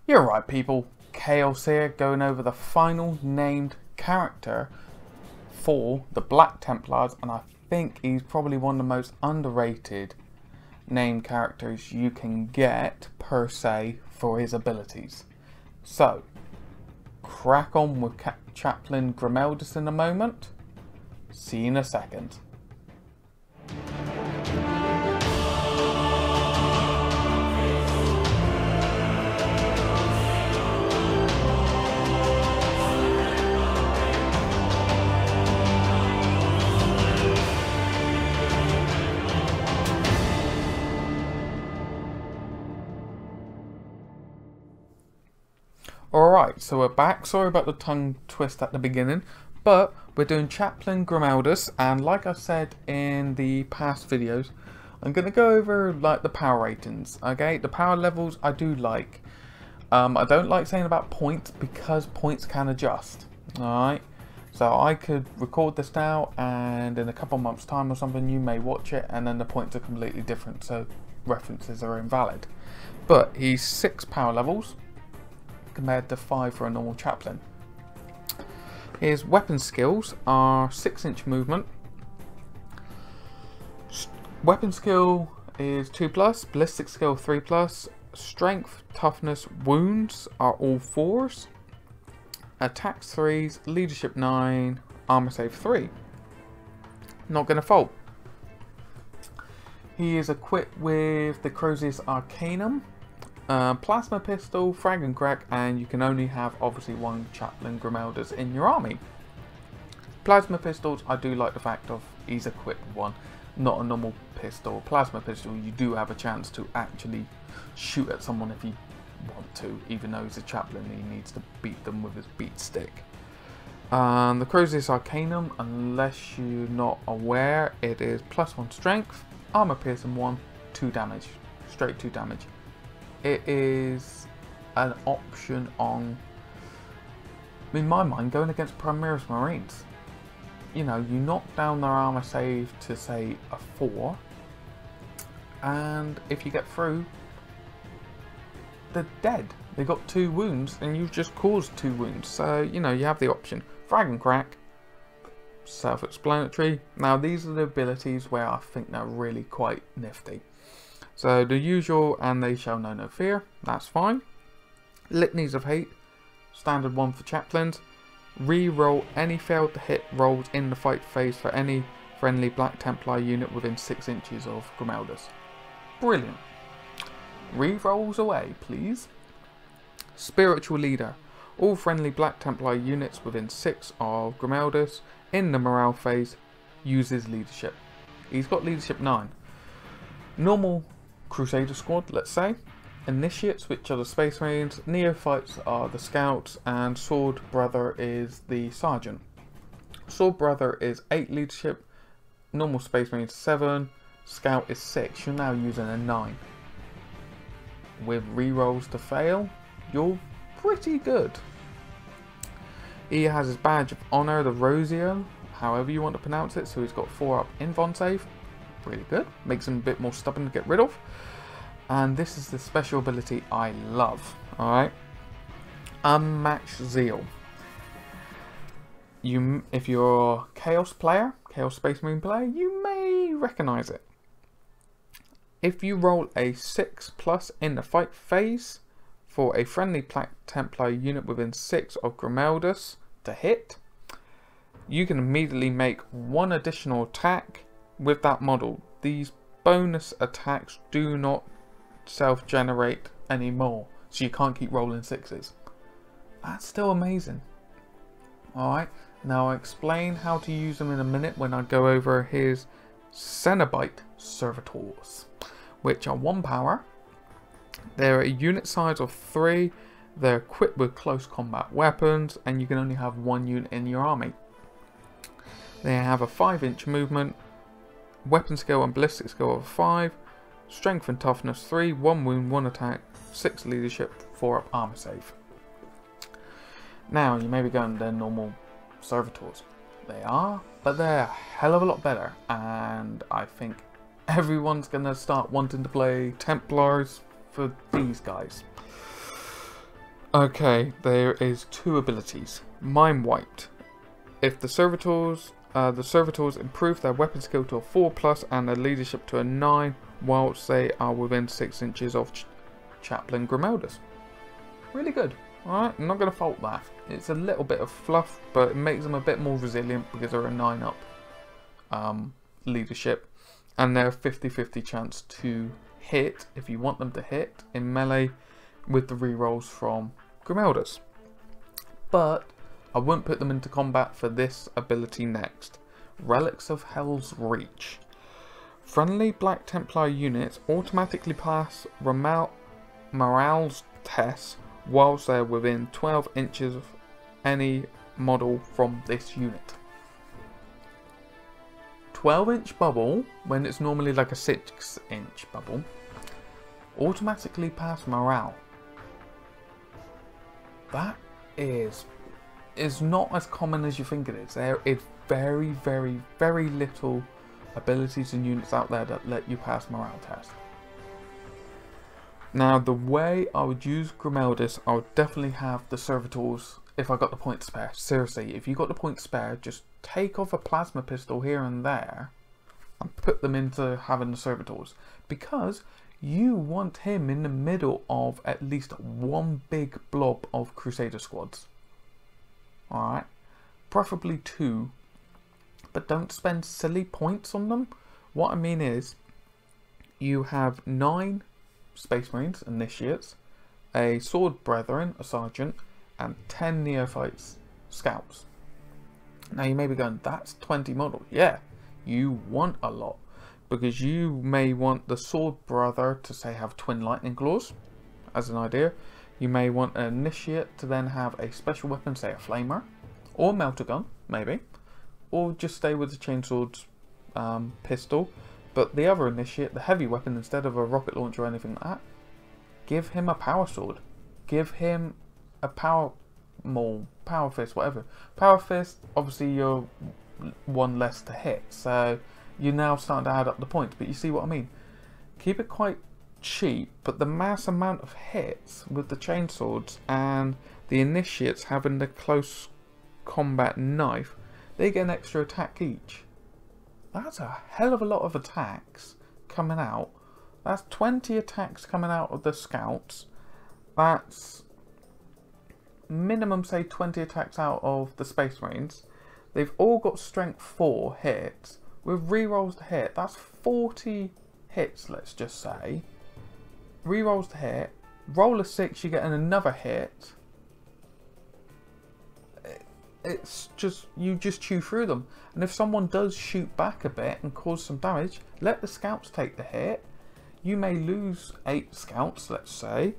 You're right, people. Chaos here, going over the final named character for the Black Templars, and I think he's probably one of the most underrated named characters you can get, per se, for his abilities. So, crack on with Chaplain Grimaldus in a moment. See you in a second. Alright, so we're back. Sorry about the tongue twist at the beginning, but we're doing Chaplain Grimaldus, and like I said in the past videos, I'm going to go over like the power ratings, okay? The power levels I do like. I don't like saying about points because points can adjust, alright? So I could record this now and in a couple months time or something you may watch it and then the points are completely different, so references are invalid. But he's 6 power levels compared to 5 for a normal chaplain. His weapon skills are 6-inch movement. Weapon skill is 2+, ballistic skill 3+, strength, toughness, wounds are all 4s, attacks 3s, leadership 9, armor save 3. Not gonna fault. He is equipped with the Crusade Arcanum, plasma pistol, frag and crack, and you can only have obviously one Chaplain Grimaldus in your army. Plasma pistols, I do like the fact of he's equipped with one, not a normal pistol. Plasma pistol, you do have a chance to actually shoot at someone if you want to, even though he's a chaplain, he needs to beat them with his beat stick. The Crusade Arcanum, unless you're not aware, it is +1 strength, armor piercing 1, 2 damage, straight 2 damage. It is an option on, in my mind, going against Primaris Marines. You know, you knock down their armor save to say a 4, and if you get through, they're dead. They got 2 wounds, and you've just caused 2 wounds. So, you know, you have the option. Frag and crack, self-explanatory. Now, these are the abilities where I think they're really quite nifty. So the usual, and they shall know no fear, that's fine. Litanies of hate, standard 1 for chaplains. Re-roll any failed to hit rolls in the fight phase for any friendly Black Templar unit within 6 inches of Grimaldus. Brilliant. Re-rolls away, please. Spiritual leader. All friendly Black Templar units within 6 of Grimaldus in the morale phase uses leadership. He's got leadership 9. Normal Crusader squad, let's say. Initiates, which are the Space Marines. Neophytes are the Scouts, and Sword Brother is the Sergeant. Sword Brother is 8 leadership. Normal Space Marines 7. Scout is 6. You're now using a 9. With rerolls to fail, you're pretty good. He has his badge of honor, the Rosio, however you want to pronounce it. So he's got 4 up invuln save. Really good. Makes him a bit more stubborn to get rid of. And this is the special ability I love. Alright. Unmatched Zeal. If you're a Chaos player, Chaos Space Marine player, you may recognise it. If you roll a 6+ in the fight phase for a friendly Black Templar unit within 6 of Grimaldus to hit, you can immediately make 1 additional attack with that model. These bonus attacks do not self-generate anymore, so you can't keep rolling 6s. That's still amazing. Alright, now I'll explain how to use them in a minute when I go over his Cenobite Servitors, which are 1 power. They're a unit size of 3, they're equipped with close combat weapons, and you can only have 1 unit in your army. They have a 5-inch movement, weapon skill and ballistic skill of 5, strength and toughness 3, 1 wound, 1 attack, 6 leadership, 4 up armor save. Now you may be going to their normal servitors. They are, but they're a hell of a lot better, and I think everyone's going to start wanting to play Templars for these guys. Okay, there is 2 abilities. Mind Wiped. If the servitors improve their weapon skill to a 4+ and their leadership to a 9 whilst they are within 6 inches of Chaplain Grimaldus. Really good. Alright, I'm not going to fault that. It's a little bit of fluff, but it makes them a bit more resilient because they're a 9+ leadership. And they're a 50-50 chance to hit, if you want them to hit, in melee with the rerolls from Grimaldus. But I won't put them into combat for this ability next. Relics of Hell's Reach. Friendly Black Templar units automatically pass morale's tests whilst they're within 12 inches of any model from this unit. 12-inch bubble, when it's normally like a 6-inch bubble, automatically pass morale. That is not as common as you think it is. There is very, very, very little abilities and units out there that let you pass morale tests. Now, the way I would use Grimaldus, I would definitely have the servitors if I got the points spare. Seriously, if you got the points spare, just take off a plasma pistol here and there and put them into having the servitors, because you want him in the middle of at least one big blob of Crusader squads. Alright, preferably 2, but don't spend silly points on them. What I mean is, you have 9 Space Marines, Initiates, a Sword Brethren, a Sergeant, and 10 Neophytes, Scouts. Now you may be going, that's 20 models. Yeah, you want a lot, because you may want the Sword Brother to say have twin lightning claws, as an idea. You may want an Initiate to then have a special weapon, say a Flamer, or Melter Gun, maybe, or just stay with the Chainsword's pistol. But the other Initiate, the heavy weapon, instead of a rocket launcher or anything like that, give him a Power Sword. Give him a Power Maul, Power Fist, whatever. Power Fist, obviously you're 1 less to hit, so you're now starting to add up the points, but you see what I mean. Keep it quite cheap, but the mass amount of hits with the chainswords and the Initiates having the close combat knife, they get an extra attack each. That's a hell of a lot of attacks coming out. That's 20 attacks coming out of the Scouts. That's minimum, say, 20 attacks out of the Space Marines. They've all got strength 4 hits. With rerolls to hit, that's 40 hits, let's just say. Rerolls to hit. Roll a 6, you get another hit. It's just, you just chew through them. And if someone does shoot back a bit and cause some damage, let the Scouts take the hit. You may lose 8 Scouts, let's say.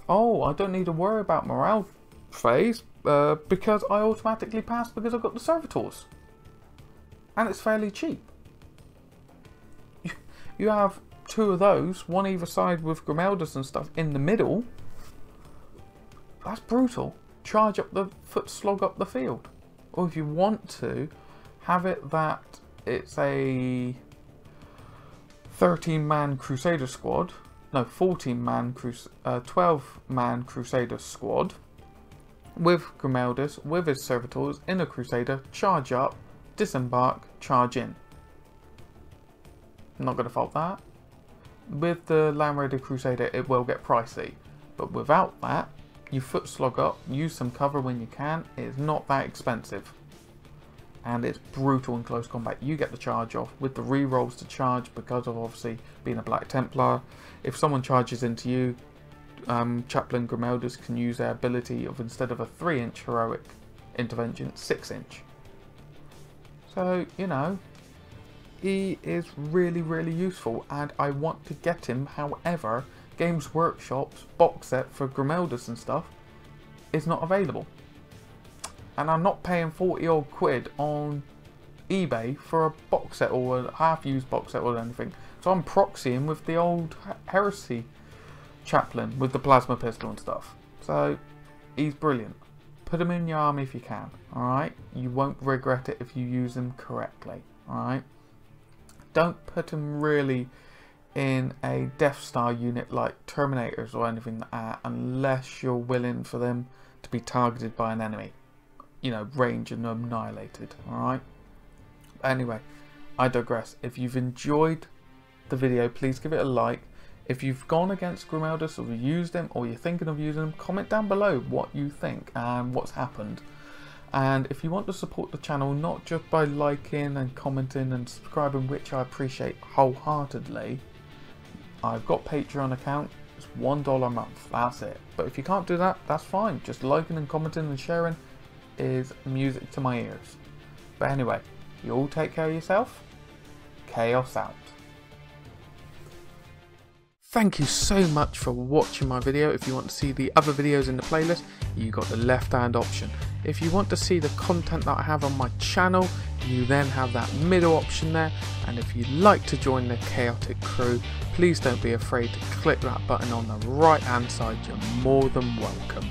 Oh, I don't need to worry about morale phase because I automatically pass because I've got the servitors. And it's fairly cheap. You have 2 of those, one either side with Grimaldus and stuff in the middle. That's brutal. Charge up the foot slog up the field. Or if you want to, have it that it's a 13-man Crusader squad. No, 14-man, 12-man Crusader squad. With Grimaldus, with his servitors, in a Crusader, charge up, disembark, charge in. I'm not going to fault that. With the Land Raider Crusader, it will get pricey. But without that, you foot slog up, use some cover when you can. It's not that expensive. And it's brutal in close combat. You get the charge off with the rerolls to charge because of obviously being a Black Templar. If someone charges into you, Chaplain Grimaldus can use their ability of, instead of a 3-inch heroic intervention, 6-inch. So, you know, he is really, really useful, and I want to get him. However, Games Workshop's box set for Grimaldus and stuff is not available. And I'm not paying 40 odd quid on eBay for a box set or a half-used box set or anything. So I'm proxying with the old Heresy Chaplain with the plasma pistol and stuff. So he's brilliant. Put him in your army if you can, alright? You won't regret it if you use him correctly, alright? Don't put him really in a Death Star unit like Terminators or anything like that, unless you're willing for them to be targeted by an enemy. You know, range and annihilated, alright? Anyway, I digress. If you've enjoyed the video, please give it a like. If you've gone against Grimaldus or used him, or you're thinking of using him, comment down below what you think and what's happened. And if you want to support the channel, not just by liking and commenting and subscribing, which I appreciate wholeheartedly, I've got Patreon account. It's $1 a month, that's it. But if you can't do that, that's fine. Just liking and commenting and sharing is music to my ears. But anyway, you all take care of yourself. Chaos out. Thank you so much for watching my video. If you want to see the other videos in the playlist, you got the left hand option. If you want to see the content that I have on my channel, you then have that middle option there. And if you'd like to join the chaotic crew, please don't be afraid to click that button on the right hand side. You're more than welcome.